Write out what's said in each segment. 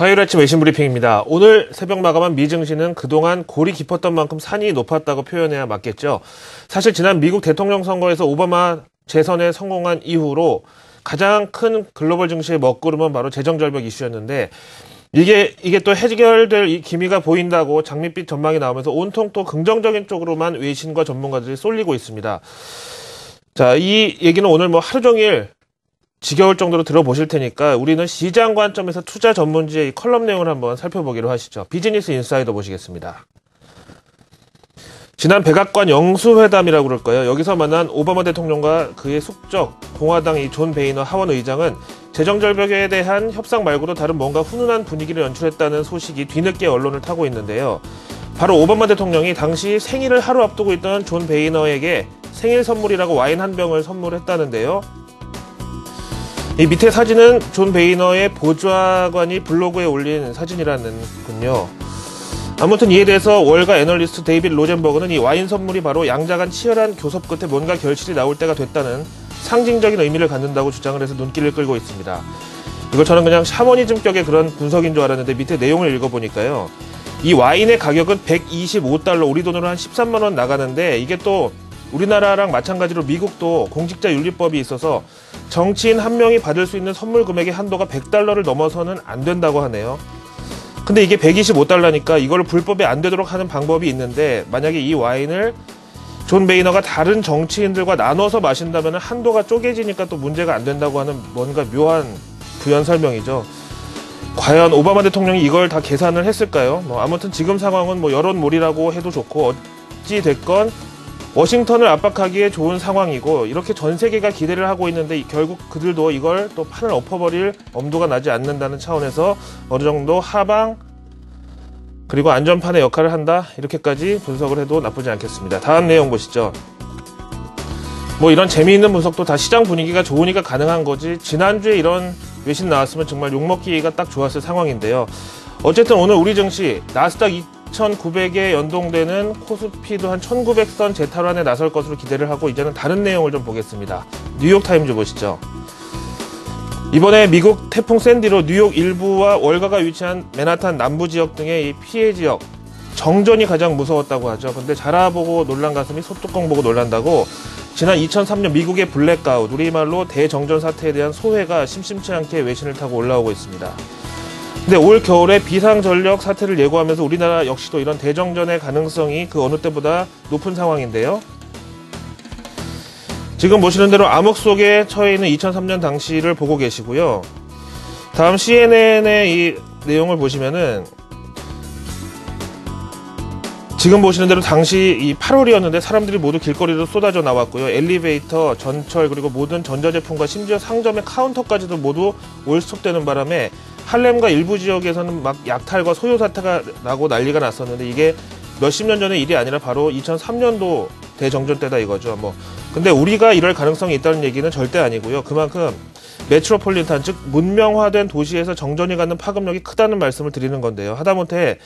화요일 아침 외신 브리핑입니다. 오늘 새벽 마감한 미 증시는 그동안 골이 깊었던 만큼 산이 높았다고 표현해야 맞겠죠. 사실 지난 미국 대통령 선거에서 오바마 재선에 성공한 이후로 가장 큰 글로벌 증시의 먹구름은 바로 재정절벽 이슈였는데 이게 또 해결될 이 기미가 보인다고 장밋빛 전망이 나오면서 온통 또 긍정적인 쪽으로만 외신과 전문가들이 쏠리고 있습니다. 자, 이 얘기는 오늘 하루 종일 지겨울 정도로 들어보실 테니까 우리는 시장 관점에서 투자 전문지의 이 컬럼 내용을 한번 살펴보기로 하시죠. 비즈니스 인사이더 보시겠습니다. 지난 백악관 영수회담이라고 그럴까요? 여기서 만난 오바마 대통령과 그의 숙적 공화당 이 존 베이너 하원 의장은 재정절벽에 대한 협상 말고도 다른 뭔가 훈훈한 분위기를 연출했다는 소식이 뒤늦게 언론을 타고 있는데요. 바로 오바마 대통령이 당시 생일을 하루 앞두고 있던 존 베이너에게 생일 선물이라고 와인 한 병을 선물했다는데요. 이 밑에 사진은 존 베이너의 보좌관이 블로그에 올린 사진이라는군요. 아무튼 이에 대해서 월가 애널리스트 데이빗 로젠버그는 이 와인 선물이 바로 양자간 치열한 교섭 끝에 뭔가 결실이 나올 때가 됐다는 상징적인 의미를 갖는다고 주장을 해서 눈길을 끌고 있습니다. 이거 저는 그냥 샤머니즘격의 그런 분석인 줄 알았는데 밑에 내용을 읽어보니까요. 이 와인의 가격은 125달러, 우리 돈으로 한 13만 원 나가는데 이게 또 우리나라랑 마찬가지로 미국도 공직자 윤리법이 있어서 정치인 한 명이 받을 수 있는 선물 금액의 한도가 100달러를 넘어서는 안 된다고 하네요. 근데 이게 125달러니까 이걸 불법에 안 되도록 하는 방법이 있는데 만약에 이 와인을 존 베이너가 다른 정치인들과 나눠서 마신다면 한도가 쪼개지니까 또 문제가 안 된다고 하는 뭔가 묘한 부연 설명이죠. 과연 오바마 대통령이 이걸 다 계산을 했을까요? 아무튼 지금 상황은 여론몰이라고 해도 좋고 어찌 됐건 워싱턴을 압박하기에 좋은 상황이고 이렇게 전 세계가 기대를 하고 있는데 결국 그들도 이걸 또 판을 엎어버릴 엄두가 나지 않는다는 차원에서 어느 정도 하방 그리고 안전판의 역할을 한다 이렇게까지 분석을 해도 나쁘지 않겠습니다. 다음 내용 보시죠. 이런 재미있는 분석도 다 시장 분위기가 좋으니까 가능한 거지 지난주에 이런 외신 나왔으면 정말 욕먹기가 딱 좋았을 상황인데요. 어쨌든 오늘 우리 증시 나스닥 2,900에 연동되는 코스피도 한 1,900선 재탈환에 나설 것으로 기대를 하고 이제는 다른 내용을 좀 보겠습니다. 뉴욕타임즈 보시죠. 이번에 미국 태풍 샌디로 뉴욕 일부와 월가가 위치한 맨하탄 남부 지역 등의 이 피해 지역 정전이 가장 무서웠다고 하죠. 근데 자라 보고 놀란 가슴이 소뚜껑 보고 놀란다고 지난 2003년 미국의 블랙아웃, 우리말로 대정전 사태에 대한 소회가 심심치 않게 외신을 타고 올라오고 있습니다. 근데 올 겨울에 비상전력 사태를 예고하면서 우리나라 역시도 이런 대정전의 가능성이 그 어느 때보다 높은 상황인데요. 지금 보시는 대로 암흑 속에 처해 있는 2003년 당시를 보고 계시고요. 다음 CNN의 이 내용을 보시면은 지금 보시는 대로 당시 이 8월이었는데 사람들이 모두 길거리로 쏟아져 나왔고요. 엘리베이터, 전철 그리고 모든 전자제품과 심지어 상점의 카운터까지도 모두 올스톱되는 바람에 할렘과 일부 지역에서는 막 약탈과 소요 사태가 나고 난리가 났었는데 이게 몇십 년 전의 일이 아니라 바로 2003년도 대정전 때다 이거죠. 근데 우리가 이럴 가능성이 있다는 얘기는 절대 아니고요. 그만큼 메트로폴리탄 즉 문명화된 도시에서 정전이 갖는 파급력이 크다는 말씀을 드리는 건데요. 하다못해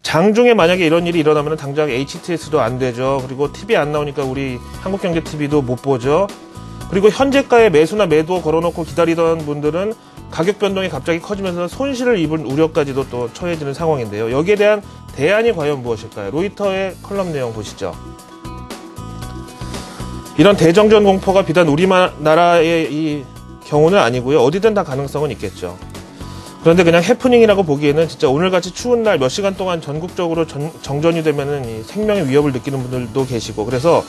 장중에 만약에 이런 일이 일어나면 당장 HTS도 안 되죠. 그리고 TV 안 나오니까 우리 한국경제TV도 못 보죠. 그리고 현재가의 매수나 매도 걸어놓고 기다리던 분들은 가격 변동이 갑자기 커지면서 손실을 입을 우려까지도 또 처해지는 상황인데요. 여기에 대한 대안이 과연 무엇일까요? 로이터의 컬럼 내용 보시죠. 이런 대정전 공포가 비단 우리나라의 이 경우는 아니고요. 어디든 다 가능성은 있겠죠. 그런데 그냥 해프닝이라고 보기에는 진짜 오늘같이 추운 날 몇 시간 동안 전국적으로 정전이 되면은 이 생명의 위협을 느끼는 분들도 계시고 그래서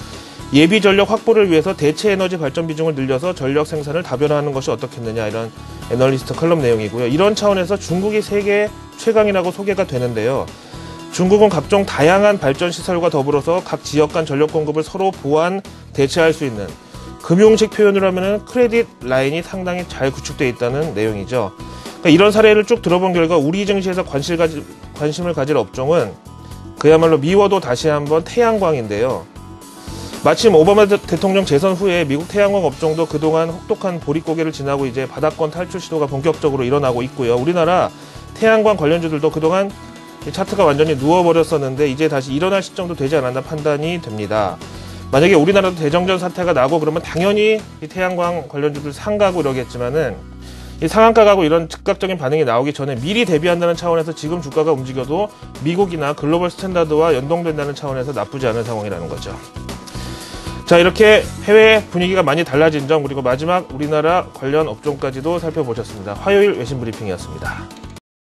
예비 전력 확보를 위해서 대체 에너지 발전 비중을 늘려서 전력 생산을 다변화하는 것이 어떻겠느냐 이런 애널리스트 컬럼 내용이고요. 이런 차원에서 중국이 세계 최강이라고 소개가 되는데요. 중국은 각종 다양한 발전 시설과 더불어서 각 지역 간 전력 공급을 서로 보완, 대체할 수 있는 금융식 표현으로 하면은 크레딧 라인이 상당히 잘 구축되어 있다는 내용이죠. 그러니까 이런 사례를 쭉 들어본 결과 우리 증시에서 관심을 가질 업종은 그야말로 미워도 다시 한번 태양광인데요. 마침 오바마 대통령 재선 후에 미국 태양광 업종도 그동안 혹독한 보릿고개를 지나고 이제 바닥권 탈출 시도가 본격적으로 일어나고 있고요. 우리나라 태양광 관련주들도 그동안 차트가 완전히 누워버렸었는데 이제 다시 일어날 시점도 되지 않았나 판단이 됩니다. 만약에 우리나라도 대정전 사태가 나고 그러면 당연히 이 태양광 관련주들 상가고 이러겠지만은 이 상한가 가고 이런 즉각적인 반응이 나오기 전에 미리 대비한다는 차원에서 지금 주가가 움직여도 미국이나 글로벌 스탠다드와 연동된다는 차원에서 나쁘지 않은 상황이라는 거죠. 자, 이렇게 해외 분위기가 많이 달라진 점, 그리고 마지막 우리나라 관련 업종까지도 살펴보셨습니다. 화요일 외신 브리핑이었습니다.